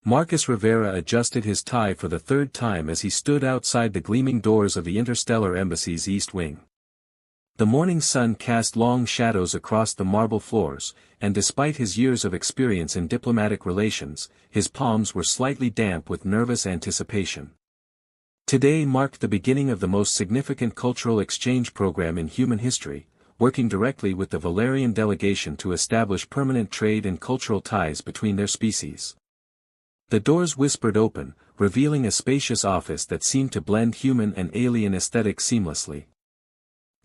Marcus Rivera adjusted his tie for the third time as he stood outside the gleaming doors of the Interstellar Embassy's East Wing. The morning sun cast long shadows across the marble floors, and despite his years of experience in diplomatic relations, his palms were slightly damp with nervous anticipation. Today marked the beginning of the most significant cultural exchange program in human history, working directly with the Valerian delegation to establish permanent trade and cultural ties between their species. The doors whispered open, revealing a spacious office that seemed to blend human and alien aesthetics seamlessly.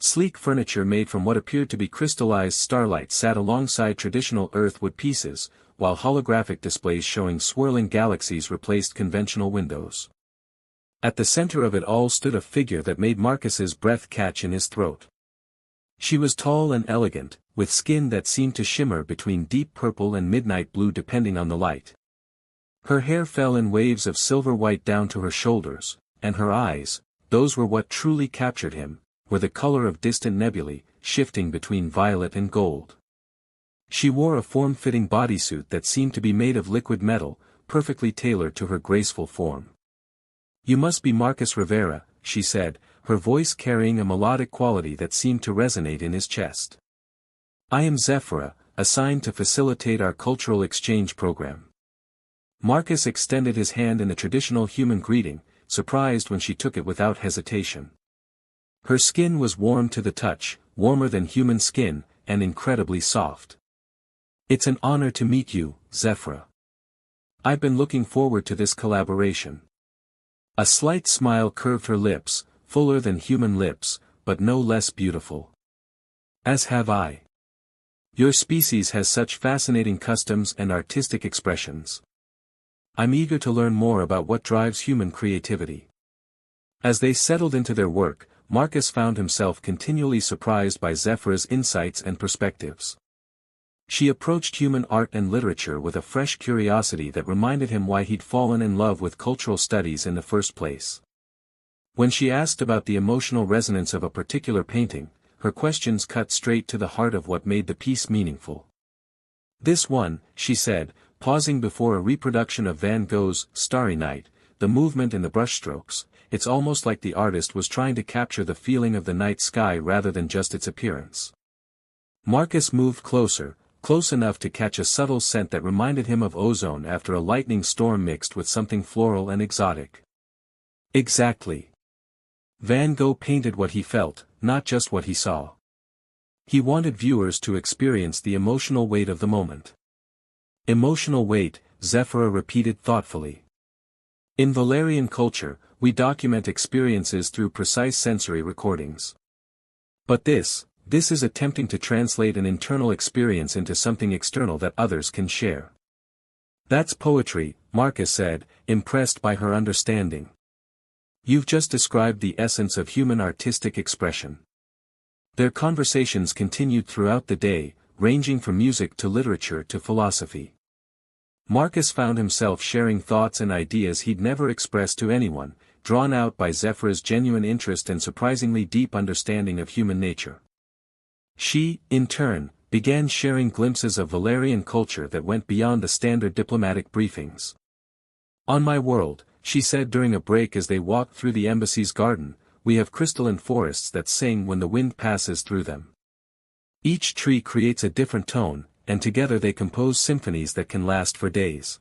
Sleek furniture made from what appeared to be crystallized starlight sat alongside traditional earthwood pieces, while holographic displays showing swirling galaxies replaced conventional windows. At the center of it all stood a figure that made Marcus's breath catch in his throat. She was tall and elegant, with skin that seemed to shimmer between deep purple and midnight blue depending on the light. Her hair fell in waves of silver-white down to her shoulders, and her eyes, those were what truly captured him, were the color of distant nebulae, shifting between violet and gold. She wore a form-fitting bodysuit that seemed to be made of liquid metal, perfectly tailored to her graceful form. "You must be Marcus Rivera," she said, her voice carrying a melodic quality that seemed to resonate in his chest. "I am Zephyra, assigned to facilitate our cultural exchange program." Marcus extended his hand in the traditional human greeting, surprised when she took it without hesitation. Her skin was warm to the touch, warmer than human skin, and incredibly soft. "It's an honor to meet you, Zephyra. I've been looking forward to this collaboration." A slight smile curved her lips, fuller than human lips, but no less beautiful. "As have I. Your species has such fascinating customs and artistic expressions. I'm eager to learn more about what drives human creativity." As they settled into their work, Marcus found himself continually surprised by Zephyra's insights and perspectives. She approached human art and literature with a fresh curiosity that reminded him why he'd fallen in love with cultural studies in the first place. When she asked about the emotional resonance of a particular painting, her questions cut straight to the heart of what made the piece meaningful. "This one," she said, pausing before a reproduction of Van Gogh's Starry Night, "the movement in the brushstrokes, it's almost like the artist was trying to capture the feeling of the night sky rather than just its appearance." Marcus moved closer, close enough to catch a subtle scent that reminded him of ozone after a lightning storm mixed with something floral and exotic. Exactly. Van Gogh painted what he felt, not just what he saw. He wanted viewers to experience the emotional weight of the moment. "Emotional weight," Zephyra repeated thoughtfully. "In Valerian culture, we document experiences through precise sensory recordings. But this is attempting to translate an internal experience into something external that others can share." "That's poetry," Marcus said, impressed by her understanding. "You've just described the essence of human artistic expression." Their conversations continued throughout the day, ranging from music to literature to philosophy. Marcus found himself sharing thoughts and ideas he'd never expressed to anyone, drawn out by Zephyra's genuine interest and surprisingly deep understanding of human nature. She, in turn, began sharing glimpses of Valerian culture that went beyond the standard diplomatic briefings. "On my world," she said during a break as they walked through the embassy's garden, "we have crystalline forests that sing when the wind passes through them. Each tree creates a different tone, and together they compose symphonies that can last for days."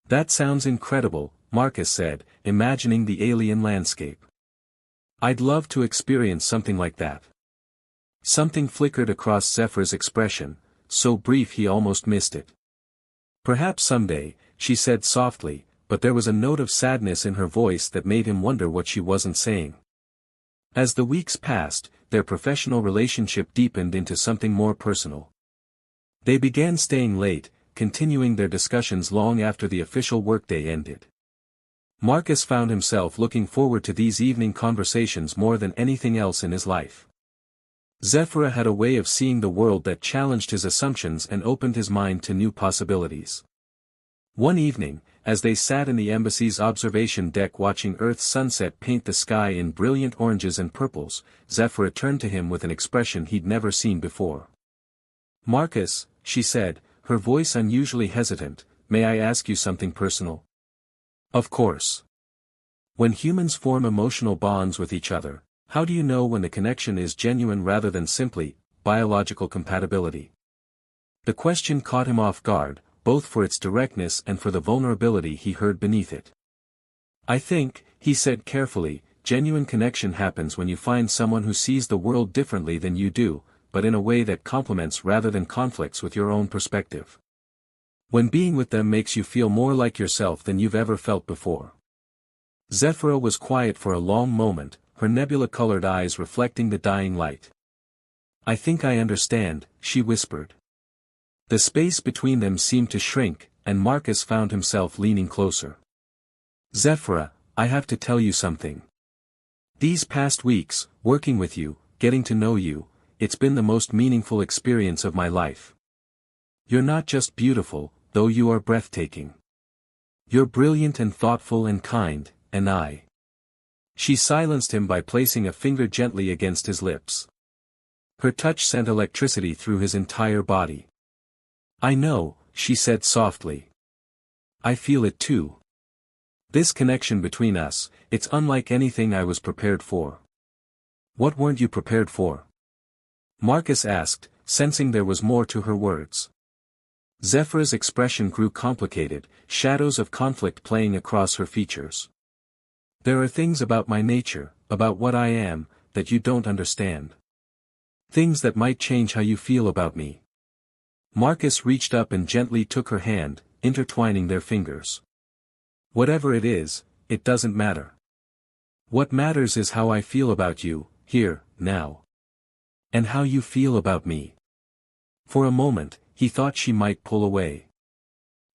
"That sounds incredible," Marcus said, imagining the alien landscape. "I'd love to experience something like that." Something flickered across Zephyra's expression, so brief he almost missed it. "Perhaps someday," she said softly, but there was a note of sadness in her voice that made him wonder what she wasn't saying. As the weeks passed, their professional relationship deepened into something more personal. They began staying late, continuing their discussions long after the official workday ended. Marcus found himself looking forward to these evening conversations more than anything else in his life. Zephyra had a way of seeing the world that challenged his assumptions and opened his mind to new possibilities. One evening, as they sat in the embassy's observation deck watching Earth's sunset paint the sky in brilliant oranges and purples, Zephyra turned to him with an expression he'd never seen before. "Marcus," she said, her voice unusually hesitant, may I ask you something personal? Of course. When humans form emotional bonds with each other, how do you know when the connection is genuine rather than simply biological compatibility? The question caught him off guard, both for its directness and for the vulnerability he heard beneath it. I think, he said carefully, genuine connection happens when you find someone who sees the world differently than you do, but in a way that complements rather than conflicts with your own perspective. When being with them makes you feel more like yourself than you've ever felt before. Zephyra was quiet for a long moment, her nebula-colored eyes reflecting the dying light. I think I understand, she whispered. The space between them seemed to shrink, and Marcus found himself leaning closer. Zephyra, I have to tell you something. These past weeks, working with you, getting to know you, it's been the most meaningful experience of my life. You're not just beautiful, though you are breathtaking. You're brilliant and thoughtful and kind, and I. She silenced him by placing a finger gently against his lips. Her touch sent electricity through his entire body. I know, she said softly. I feel it too. This connection between us, it's unlike anything I was prepared for. What weren't you prepared for? Marcus asked, sensing there was more to her words. Zephyra's expression grew complicated, shadows of conflict playing across her features. There are things about my nature, about what I am, that you don't understand. Things that might change how you feel about me. Marcus reached up and gently took her hand, intertwining their fingers. Whatever it is, it doesn't matter. What matters is how I feel about you, here, now. And how you feel about me. For a moment, he thought she might pull away.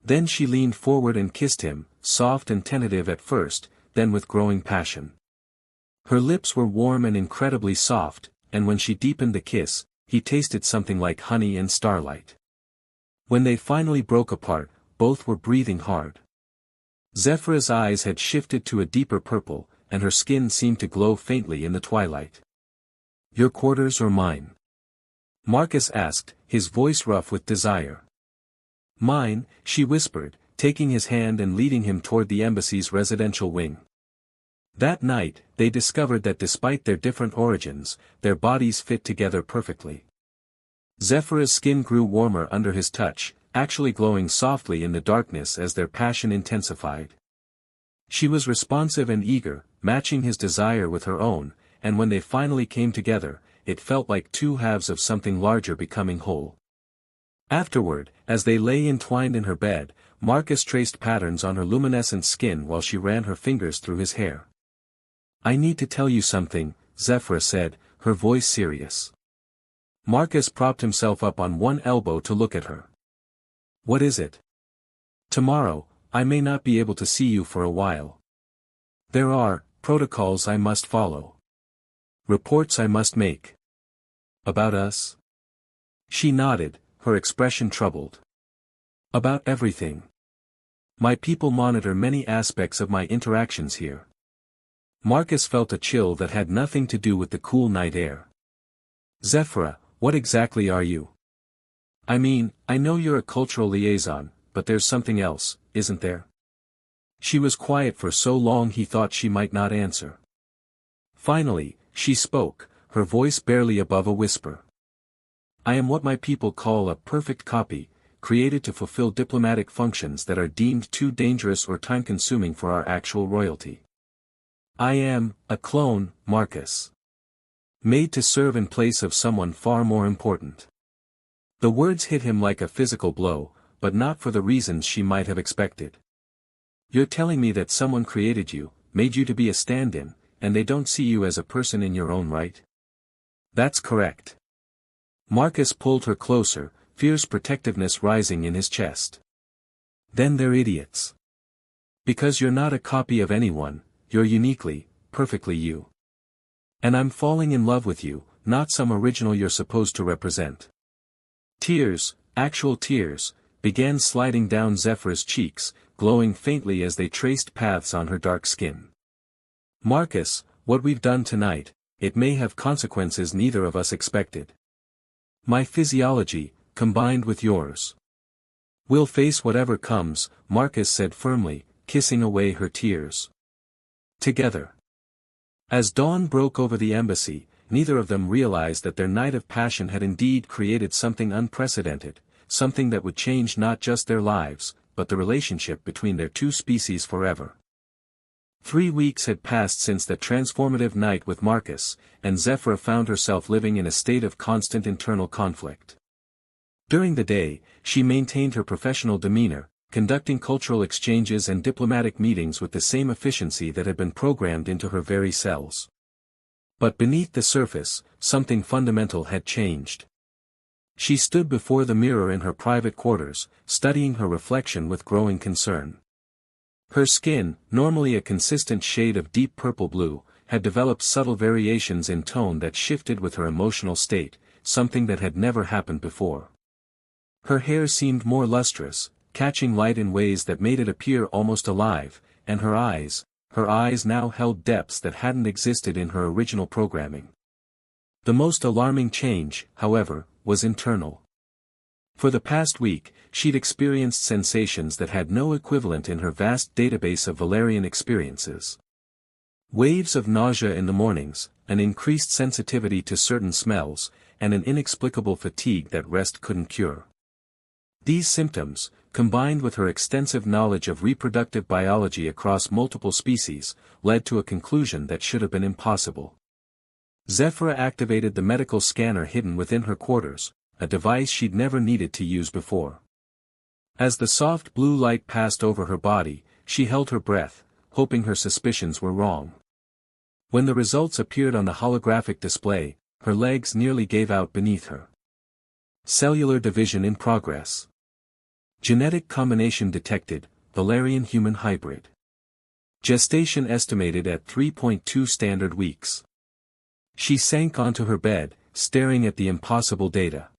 Then she leaned forward and kissed him, soft and tentative at first, then with growing passion. Her lips were warm and incredibly soft, and when she deepened the kiss, he tasted something like honey and starlight. When they finally broke apart, both were breathing hard. Zephyra's eyes had shifted to a deeper purple, and her skin seemed to glow faintly in the twilight. Your quarters or mine? Marcus asked, his voice rough with desire. Mine, she whispered, taking his hand and leading him toward the embassy's residential wing. That night, they discovered that despite their different origins, their bodies fit together perfectly. Zephyra's skin grew warmer under his touch, actually glowing softly in the darkness as their passion intensified. She was responsive and eager, matching his desire with her own, and when they finally came together, it felt like two halves of something larger becoming whole. Afterward, as they lay entwined in her bed, Marcus traced patterns on her luminescent skin while she ran her fingers through his hair. I need to tell you something, Zephyra said, her voice serious. Marcus propped himself up on one elbow to look at her. What is it? Tomorrow, I may not be able to see you for a while. There are protocols I must follow. Reports I must make. About us? She nodded, her expression troubled. About everything. My people monitor many aspects of my interactions here. Marcus felt a chill that had nothing to do with the cool night air. Zephyra, what exactly are you? I mean, I know you're a cultural liaison, but there's something else, isn't there? She was quiet for so long he thought she might not answer. Finally, she spoke, her voice barely above a whisper. I am what my people call a perfect copy, created to fulfill diplomatic functions that are deemed too dangerous or time-consuming for our actual royalty. I am a clone, Marcus. Made to serve in place of someone far more important. The words hit him like a physical blow, but not for the reasons she might have expected. You're telling me that someone created you, made you to be a stand-in, and they don't see you as a person in your own right? That's correct. Marcus pulled her closer, fierce protectiveness rising in his chest. Then they're idiots. Because you're not a copy of anyone, you're uniquely, perfectly you. And I'm falling in love with you, not some original you're supposed to represent. Tears, actual tears, began sliding down Zephyra's cheeks, glowing faintly as they traced paths on her dark skin. Marcus, what we've done tonight, it may have consequences neither of us expected. My physiology, combined with yours. We'll face whatever comes, Marcus said firmly, kissing away her tears. Together. As dawn broke over the embassy, neither of them realized that their night of passion had indeed created something unprecedented, something that would change not just their lives, but the relationship between their two species forever. 3 weeks had passed since that transformative night with Marcus, and Zephyra found herself living in a state of constant internal conflict. During the day, she maintained her professional demeanor, conducting cultural exchanges and diplomatic meetings with the same efficiency that had been programmed into her very cells. But beneath the surface, something fundamental had changed. She stood before the mirror in her private quarters, studying her reflection with growing concern. Her skin, normally a consistent shade of deep purple blue, had developed subtle variations in tone that shifted with her emotional state, something that had never happened before. Her hair seemed more lustrous, catching light in ways that made it appear almost alive, and her eyes now held depths that hadn't existed in her original programming. The most alarming change, however, was internal. For the past week, she'd experienced sensations that had no equivalent in her vast database of Valerian experiences. Waves of nausea in the mornings, an increased sensitivity to certain smells, and an inexplicable fatigue that rest couldn't cure. These symptoms, combined with her extensive knowledge of reproductive biology across multiple species, led to a conclusion that should have been impossible. Zephyra activated the medical scanner hidden within her quarters, a device she'd never needed to use before. As the soft blue light passed over her body, she held her breath, hoping her suspicions were wrong. When the results appeared on the holographic display, her legs nearly gave out beneath her. Cellular division in progress. Genetic combination detected, Valerian-human hybrid. Gestation estimated at 3.2 standard weeks. She sank onto her bed, staring at the impossible data.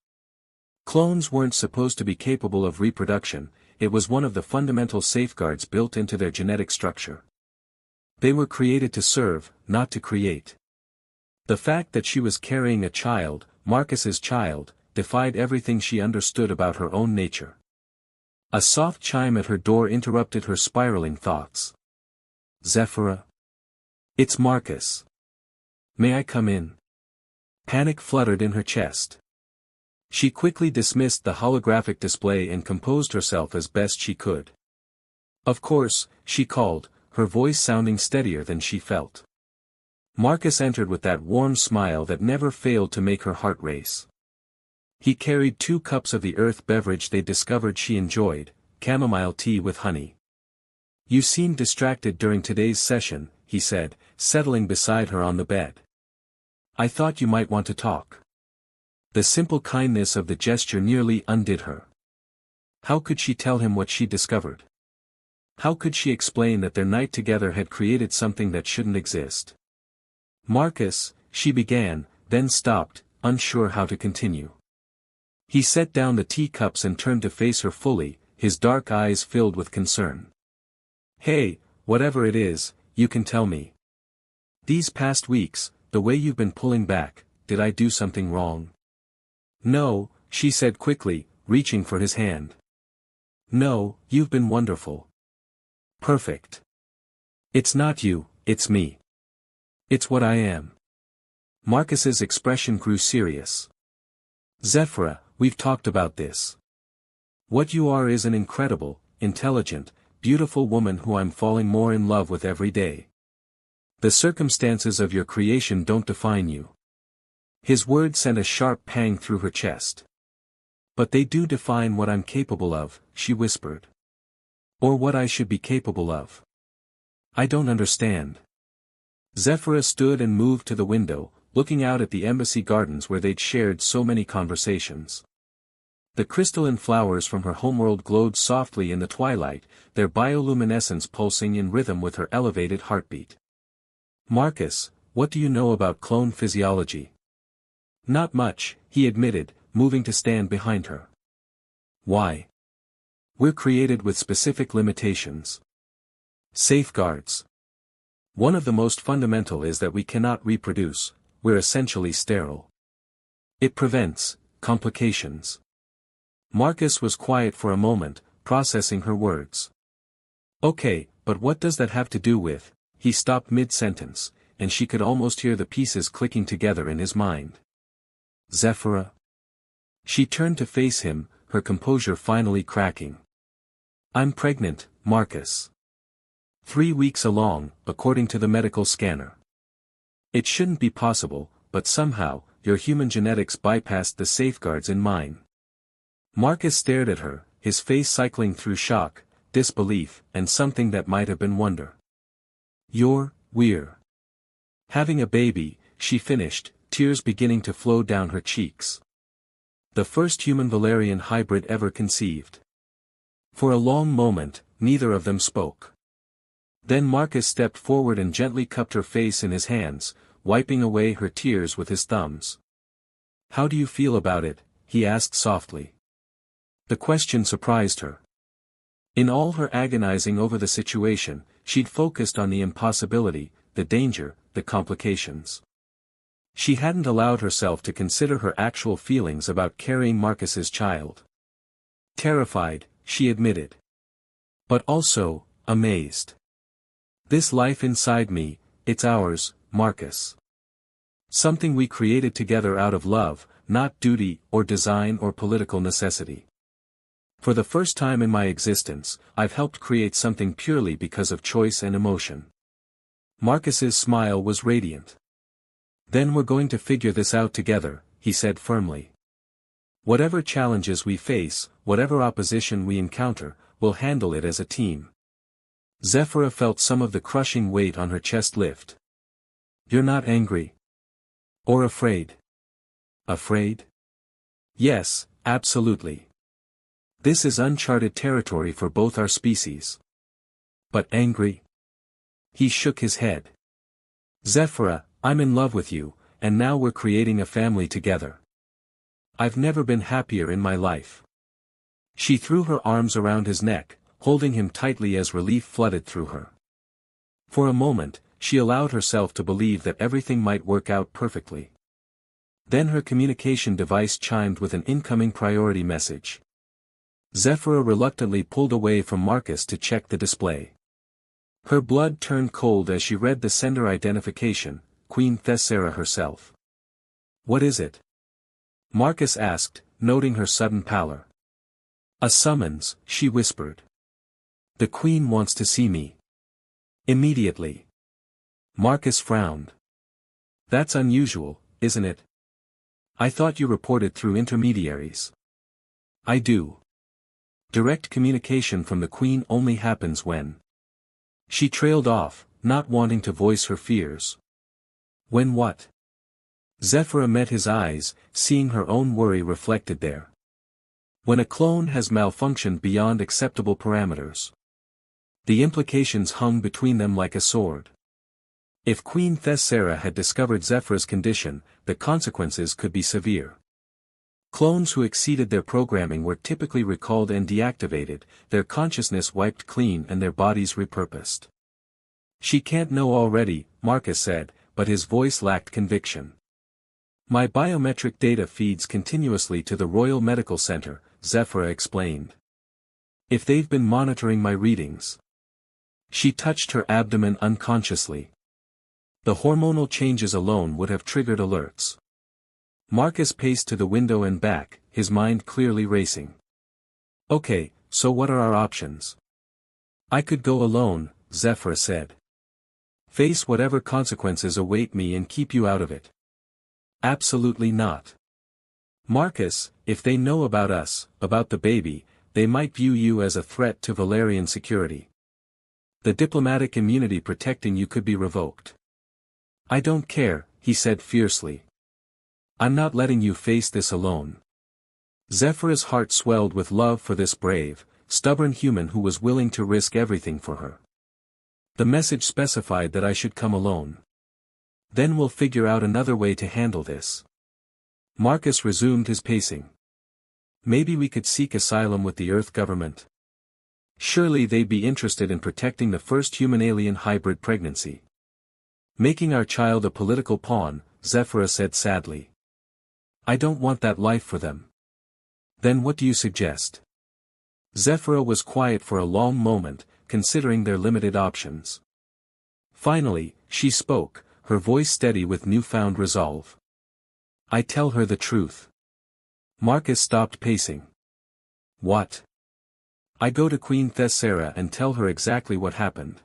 Clones weren't supposed to be capable of reproduction, it was one of the fundamental safeguards built into their genetic structure. They were created to serve, not to create. The fact that she was carrying a child, Marcus's child, defied everything she understood about her own nature. A soft chime at her door interrupted her spiraling thoughts. Zephyra? It's Marcus. May I come in? Panic fluttered in her chest. She quickly dismissed the holographic display and composed herself as best she could. Of course, she called, her voice sounding steadier than she felt. Marcus entered with that warm smile that never failed to make her heart race. He carried 2 cups of the earth beverage they discovered she enjoyed, chamomile tea with honey. You seemed distracted during today's session, he said, settling beside her on the bed. I thought you might want to talk. The simple kindness of the gesture nearly undid her. How could she tell him what she discovered? How could she explain that their night together had created something that shouldn't exist? Marcus, she began, then stopped, unsure how to continue. He set down the teacups and turned to face her fully, his dark eyes filled with concern. Hey, whatever it is, you can tell me. These past weeks, the way you've been pulling back, did I do something wrong? No, she said quickly, reaching for his hand. No, you've been wonderful. Perfect. It's not you, it's me. It's what I am. Marcus's expression grew serious. Zephyra, we've talked about this. What you are is an incredible, intelligent, beautiful woman who I'm falling more in love with every day. The circumstances of your creation don't define you. His words sent a sharp pang through her chest. But they do define what I'm capable of, she whispered. Or what I should be capable of. I don't understand. Zephyra stood and moved to the window, looking out at the embassy gardens where they'd shared so many conversations. The crystalline flowers from her homeworld glowed softly in the twilight, their bioluminescence pulsing in rhythm with her elevated heartbeat. Marcus, what do you know about clone physiology? Not much, he admitted, moving to stand behind her. Why? We're created with specific limitations. Safeguards. One of the most fundamental is that we cannot reproduce, we're essentially sterile. It prevents complications. Marcus was quiet for a moment, processing her words. Okay, but what does that have to do with? He stopped mid-sentence, and she could almost hear the pieces clicking together in his mind. Zephyra? She turned to face him, her composure finally cracking. I'm pregnant, Marcus. 3 weeks along, according to the medical scanner. It shouldn't be possible, but somehow, your human genetics bypassed the safeguards in mine. Marcus stared at her, his face cycling through shock, disbelief, and something that might have been wonder. We're having a baby, she finished, tears beginning to flow down her cheeks. The first human Valerian hybrid ever conceived. For a long moment, neither of them spoke. Then Marcus stepped forward and gently cupped her face in his hands, wiping away her tears with his thumbs. How do you feel about it? He asked softly. The question surprised her. In all her agonizing over the situation, she'd focused on the impossibility, the danger, the complications. She hadn't allowed herself to consider her actual feelings about carrying Marcus's child. Terrified, she admitted. But also, amazed. This life inside me, it's ours, Marcus. Something we created together out of love, not duty or design or political necessity. For the first time in my existence, I've helped create something purely because of choice and emotion. Marcus's smile was radiant. Then we're going to figure this out together, he said firmly. Whatever challenges we face, whatever opposition we encounter, we'll handle it as a team. Zephyra felt some of the crushing weight on her chest lift. You're not angry? Or afraid? Afraid? Yes, absolutely. This is uncharted territory for both our species. But angry? He shook his head. Zephyra, I'm in love with you, and now we're creating a family together. I've never been happier in my life. She threw her arms around his neck, holding him tightly as relief flooded through her. For a moment, she allowed herself to believe that everything might work out perfectly. Then her communication device chimed with an incoming priority message. Zephyra reluctantly pulled away from Marcus to check the display. Her blood turned cold as she read the sender identification, Queen Thessera herself. What is it? Marcus asked, noting her sudden pallor. A summons, she whispered. The Queen wants to see me. Immediately. Marcus frowned. That's unusual, isn't it? I thought you reported through intermediaries. I do. Direct communication from the Queen only happens when. She trailed off, not wanting to voice her fears. When what? Zephyra met his eyes, seeing her own worry reflected there. When a clone has malfunctioned beyond acceptable parameters. The implications hung between them like a sword. If Queen Thessera had discovered Zephyra's condition, the consequences could be severe. Clones who exceeded their programming were typically recalled and deactivated, their consciousness wiped clean and their bodies repurposed. She can't know already, Marcus said, but his voice lacked conviction. My biometric data feeds continuously to the Royal Medical Center, Zephyra explained. If they've been monitoring my readings. She touched her abdomen unconsciously. The hormonal changes alone would have triggered alerts. Marcus paced to the window and back, his mind clearly racing. Okay, so what are our options? I could go alone, Zephyra said. Face whatever consequences await me and keep you out of it. Absolutely not. Marcus, if they know about us, about the baby, they might view you as a threat to Valerian security. The diplomatic immunity protecting you could be revoked. I don't care, he said fiercely. I'm not letting you face this alone. Zephyra's heart swelled with love for this brave, stubborn human who was willing to risk everything for her. The message specified that I should come alone. Then we'll figure out another way to handle this. Marcus resumed his pacing. Maybe we could seek asylum with the Earth government. Surely they'd be interested in protecting the first human-alien hybrid pregnancy. Making our child a political pawn, Zephyra said sadly. I don't want that life for them. Then what do you suggest? Zephyra was quiet for a long moment, considering their limited options. Finally, she spoke, her voice steady with newfound resolve. I tell her the truth. Marcus stopped pacing. What? I go to Queen Thessera and tell her exactly what happened.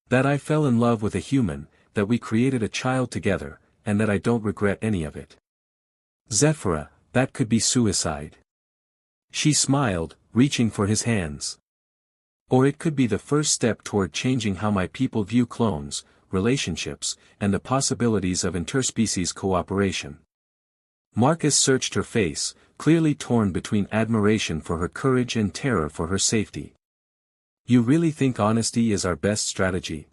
That I fell in love with a human, that we created a child together, and that I don't regret any of it. Zephyra, that could be suicide. She smiled, reaching for his hands. Or it could be the first step toward changing how my people view clones, relationships, and the possibilities of interspecies cooperation. Marcus searched her face, clearly torn between admiration for her courage and terror for her safety. You really think honesty is our best strategy?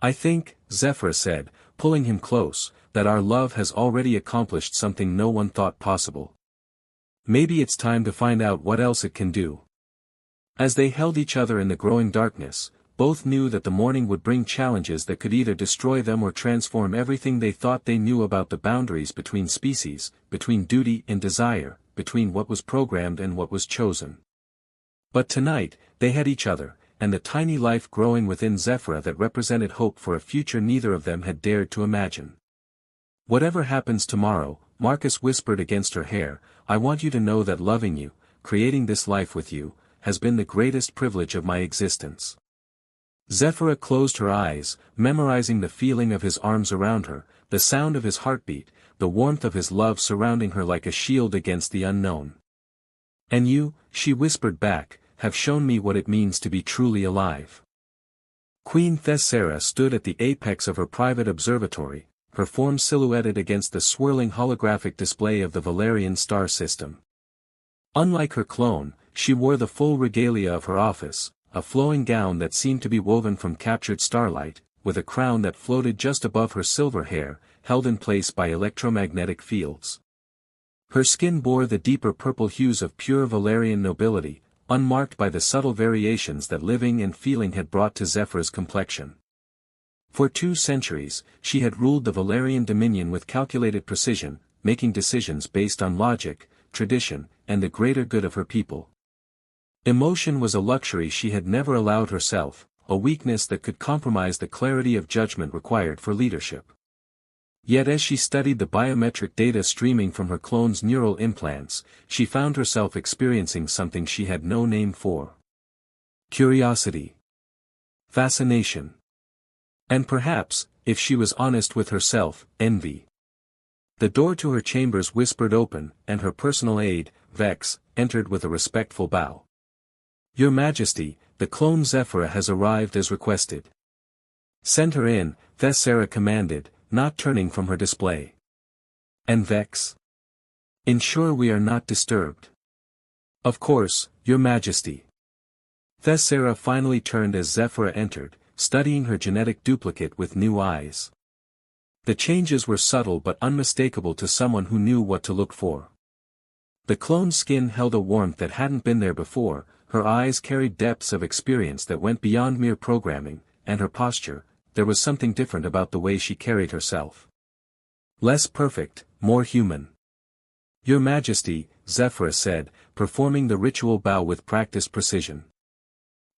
I think, Zephyra said, pulling him close, that our love has already accomplished something no one thought possible. Maybe it's time to find out what else it can do. As they held each other in the growing darkness, both knew that the morning would bring challenges that could either destroy them or transform everything they thought they knew about the boundaries between species, between duty and desire, between what was programmed and what was chosen. But tonight, they had each other, and the tiny life growing within Zephyra that represented hope for a future neither of them had dared to imagine. Whatever happens tomorrow, Marcus whispered against her hair, I want you to know that loving you, creating this life with you, has been the greatest privilege of my existence. Zephyra closed her eyes, memorizing the feeling of his arms around her, the sound of his heartbeat, the warmth of his love surrounding her like a shield against the unknown. And you, she whispered back, have shown me what it means to be truly alive. Queen Thessera stood at the apex of her private observatory, her form silhouetted against the swirling holographic display of the Valerian star system. Unlike her clone, she wore the full regalia of her office, a flowing gown that seemed to be woven from captured starlight, with a crown that floated just above her silver hair, held in place by electromagnetic fields. Her skin bore the deeper purple hues of pure Valerian nobility, unmarked by the subtle variations that living and feeling had brought to Zephyra's complexion. For 2 centuries, she had ruled the Valerian dominion with calculated precision, making decisions based on logic, tradition, and the greater good of her people. Emotion was a luxury she had never allowed herself, a weakness that could compromise the clarity of judgment required for leadership. Yet as she studied the biometric data streaming from her clone's neural implants, she found herself experiencing something she had no name for. Curiosity. Fascination. And perhaps, if she was honest with herself, envy. The door to her chambers whispered open, and her personal aide, Vex, entered with a respectful bow. Your Majesty, the clone Zephyra has arrived as requested. Send her in, Thessera commanded, not turning from her display. And Vex? Ensure we are not disturbed. Of course, Your Majesty. Thessera finally turned as Zephyra entered, studying her genetic duplicate with new eyes. The changes were subtle but unmistakable to someone who knew what to look for. The clone's skin held a warmth that hadn't been there before, her eyes carried depths of experience that went beyond mere programming, and her posture, there was something different about the way she carried herself. Less perfect, more human. Your Majesty, Zephyra said, performing the ritual bow with practiced precision.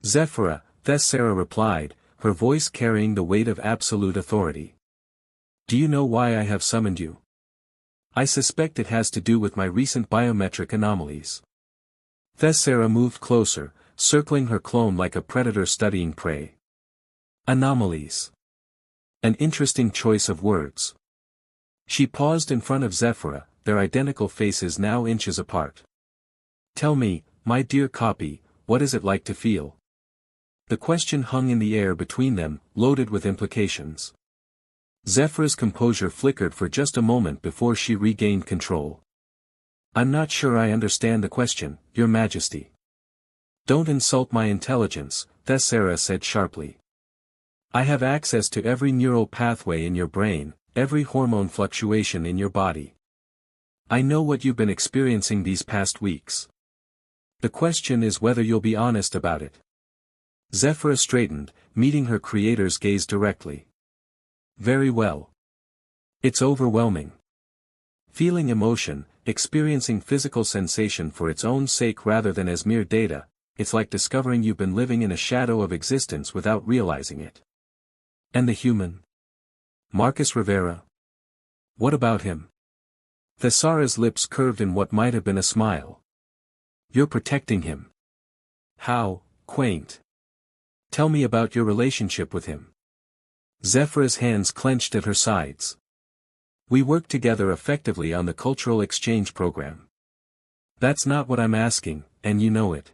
Zephyra, Thessera replied, her voice carrying the weight of absolute authority. Do you know why I have summoned you? I suspect it has to do with my recent biometric anomalies. Thessera moved closer, circling her clone like a predator studying prey. Anomalies. An interesting choice of words. She paused in front of Zephyra, their identical faces now inches apart. Tell me, my dear copy, what is it like to feel? The question hung in the air between them, loaded with implications. Zephyra's composure flickered for just a moment before she regained control. I'm not sure I understand the question, Your Majesty. Don't insult my intelligence, Thessera said sharply. I have access to every neural pathway in your brain, every hormone fluctuation in your body. I know what you've been experiencing these past weeks. The question is whether you'll be honest about it. Zephyra straightened, meeting her creator's gaze directly. Very well. It's overwhelming. Feeling emotion, experiencing physical sensation for its own sake rather than as mere data. It's like discovering you've been living in a shadow of existence without realizing it. And the human? Marcus Rivera? What about him? Thessara's lips curved in what might have been a smile. You're protecting him. How, quaint. Tell me about your relationship with him. Zephyra's hands clenched at her sides. We work together effectively on the cultural exchange program. That's not what I'm asking, and you know it.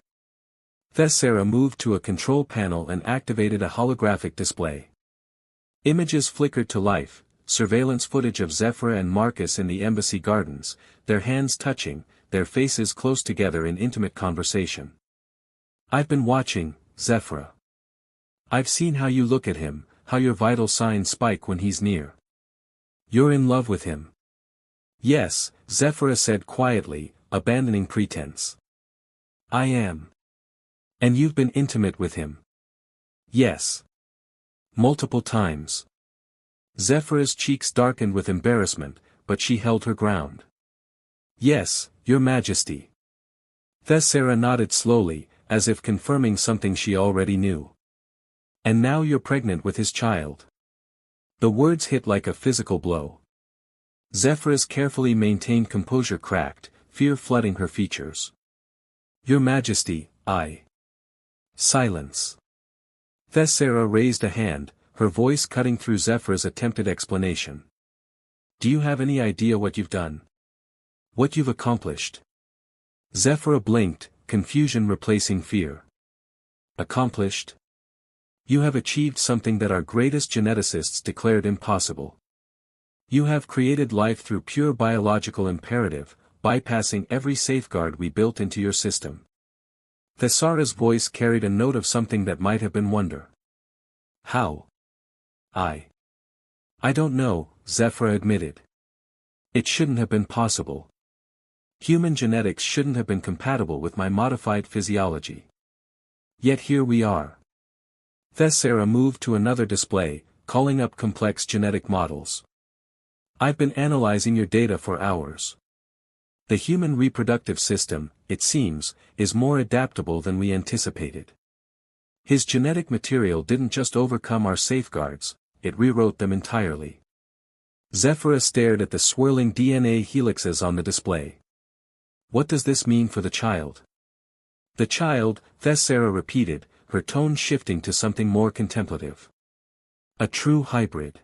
Thessara moved to a control panel and activated a holographic display. Images flickered to life, surveillance footage of Zephyra and Marcus in the embassy gardens, their hands touching, their faces close together in intimate conversation. I've been watching, Zephyra. I've seen how you look at him, how your vital signs spike when he's near. You're in love with him. Yes, Zephyra said quietly, abandoning pretense. I am. And you've been intimate with him. Yes. Multiple times. Zephyra's cheeks darkened with embarrassment, but she held her ground. Yes, Your Majesty. Thessara nodded slowly, as if confirming something she already knew. And now you're pregnant with his child. The words hit like a physical blow. Zephyra's carefully maintained composure cracked, fear flooding her features. Your Majesty, I. Silence. Thessara raised a hand, her voice cutting through Zephyra's attempted explanation. Do you have any idea what you've done? What you've accomplished? Zephyra blinked, confusion replacing fear. Accomplished? You have achieved something that our greatest geneticists declared impossible. You have created life through pure biological imperative, bypassing every safeguard we built into your system. Thessara's voice carried a note of something that might have been wonder. How? I don't know, Zephyra admitted. It shouldn't have been possible. Human genetics shouldn't have been compatible with my modified physiology. Yet here we are. Thessara moved to another display, calling up complex genetic models. I've been analyzing your data for hours. The human reproductive system, it seems, is more adaptable than we anticipated. His genetic material didn't just overcome our safeguards, it rewrote them entirely. Zephyra stared at the swirling DNA helixes on the display. What does this mean for the child? The child, Thessara repeated, her tone shifting to something more contemplative. A true hybrid.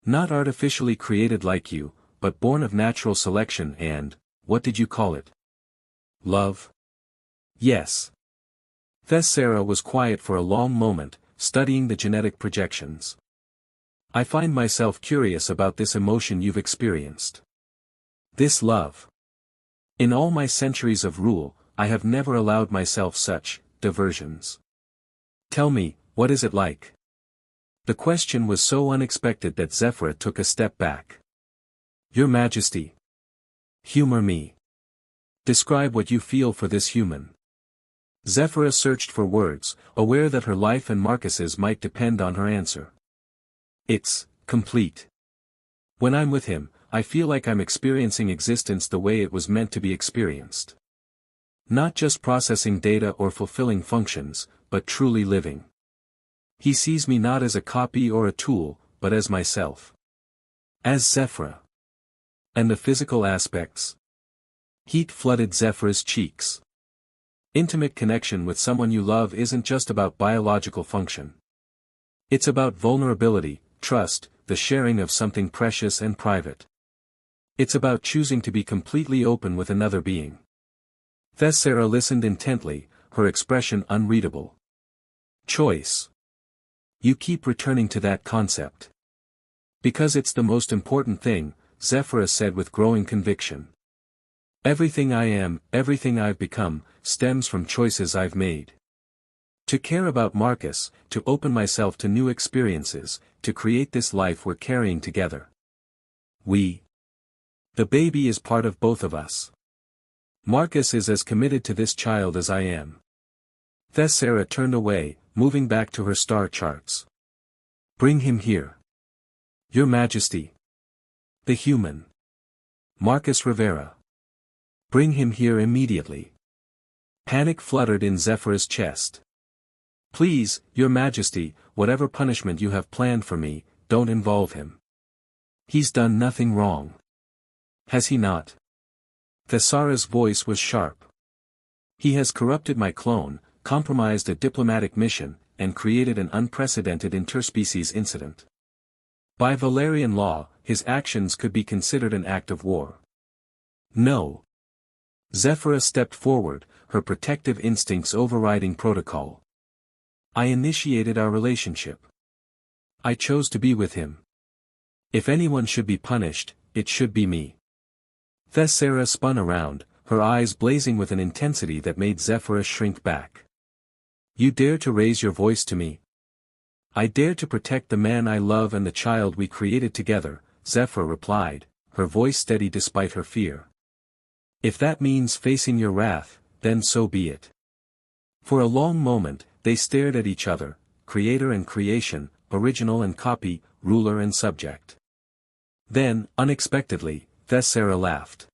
Not artificially created like you, but born of natural selection and, what did you call it? Love? Yes. Thessara was quiet for a long moment, studying the genetic projections. I find myself curious about this emotion you've experienced. This love. In all my centuries of rule, I have never allowed myself such diversions. Tell me, what is it like? The question was so unexpected that Zephyra took a step back. Your Majesty. Humor me. Describe what you feel for this human. Zephyra searched for words, aware that her life and Marcus's might depend on her answer. It's complete. When I'm with him, I feel like I'm experiencing existence the way it was meant to be experienced. Not just processing data or fulfilling functions, but truly living. He sees me not as a copy or a tool, but as myself. As Zephyra. And the physical aspects? Heat flooded Zephyra's cheeks. Intimate connection with someone you love isn't just about biological function. It's about vulnerability, trust, the sharing of something precious and private. It's about choosing to be completely open with another being. Thessara listened intently, her expression unreadable. Choice. You keep returning to that concept. Because it's the most important thing, Zephyra said with growing conviction. Everything I am, everything I've become, stems from choices I've made. To care about Marcus, to open myself to new experiences, to create this life we're carrying together. We. The baby is part of both of us. Marcus is as committed to this child as I am. Thessara turned away, moving back to her star charts. Bring him here. Your Majesty. The human. Marcus Rivera. Bring him here immediately. Panic fluttered in Zephyr's chest. Please, Your Majesty, whatever punishment you have planned for me, don't involve him. He's done nothing wrong. Has he not? Thessara's voice was sharp. He has corrupted my clone, compromised a diplomatic mission, and created an unprecedented interspecies incident. By Valerian law, his actions could be considered an act of war. No. Zephyrus stepped forward, her protective instincts overriding protocol. I initiated our relationship. I chose to be with him. If anyone should be punished, it should be me. Thessara spun around, her eyes blazing with an intensity that made Zephyrus shrink back. You dare to raise your voice to me? I dare to protect the man I love and the child we created together, Zephyr replied, her voice steady despite her fear. If that means facing your wrath, then so be it. For a long moment, they stared at each other, creator and creation, original and copy, ruler and subject. Then, unexpectedly, Thessara laughed.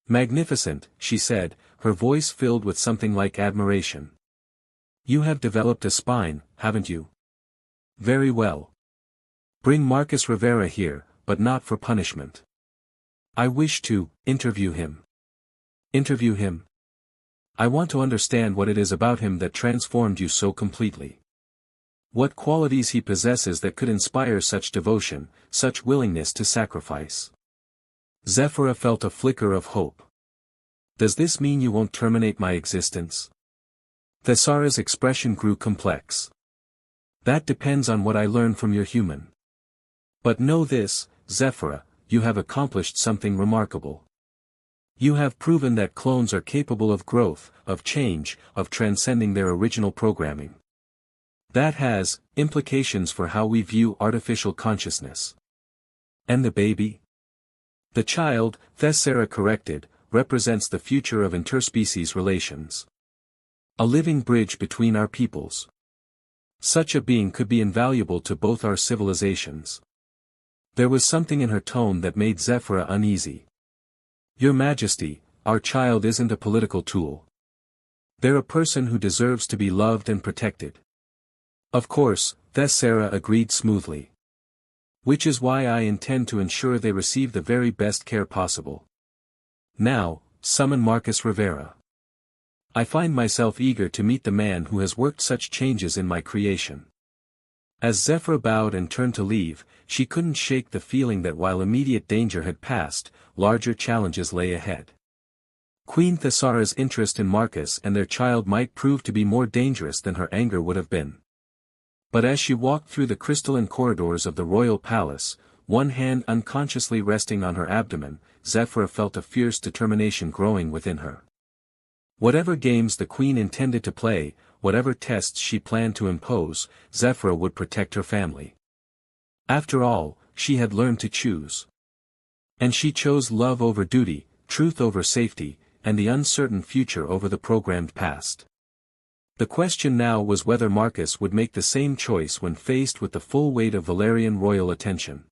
Magnificent, she said, her voice filled with something like admiration. You have developed a spine, haven't you? Very well. Bring Marcus Rivera here, but not for punishment. I wish to interview him. Interview him? I want to understand what it is about him that transformed you so completely. What qualities he possesses that could inspire such devotion, such willingness to sacrifice. Zephyrus felt a flicker of hope. Does this mean you won't terminate my existence? Thessara's expression grew complex. That depends on what I learn from your human. But know this, Zephyrus, you have accomplished something remarkable. You have proven that clones are capable of growth, of change, of transcending their original programming. That has implications for how we view artificial consciousness. And the baby? The child, Thessara corrected, represents the future of interspecies relations. A living bridge between our peoples. Such a being could be invaluable to both our civilizations. There was something in her tone that made Zephyrus uneasy. Your Majesty, our child isn't a political tool. They're a person who deserves to be loved and protected. Of course, Thessara agreed smoothly. Which is why I intend to ensure they receive the very best care possible. Now, summon Marcus Rivera. I find myself eager to meet the man who has worked such changes in my creation. As Zephyr bowed and turned to leave, she couldn't shake the feeling that while immediate danger had passed, larger challenges lay ahead. Queen Thessara's interest in Marcus and their child might prove to be more dangerous than her anger would have been. But as she walked through the crystalline corridors of the royal palace, one hand unconsciously resting on her abdomen, Zephyr felt a fierce determination growing within her. Whatever games the queen intended to play, whatever tests she planned to impose, Zephyr would protect her family. After all, she had learned to choose. And she chose love over duty, truth over safety, and the uncertain future over the programmed past. The question now was whether Marcus would make the same choice when faced with the full weight of Valerian royal attention.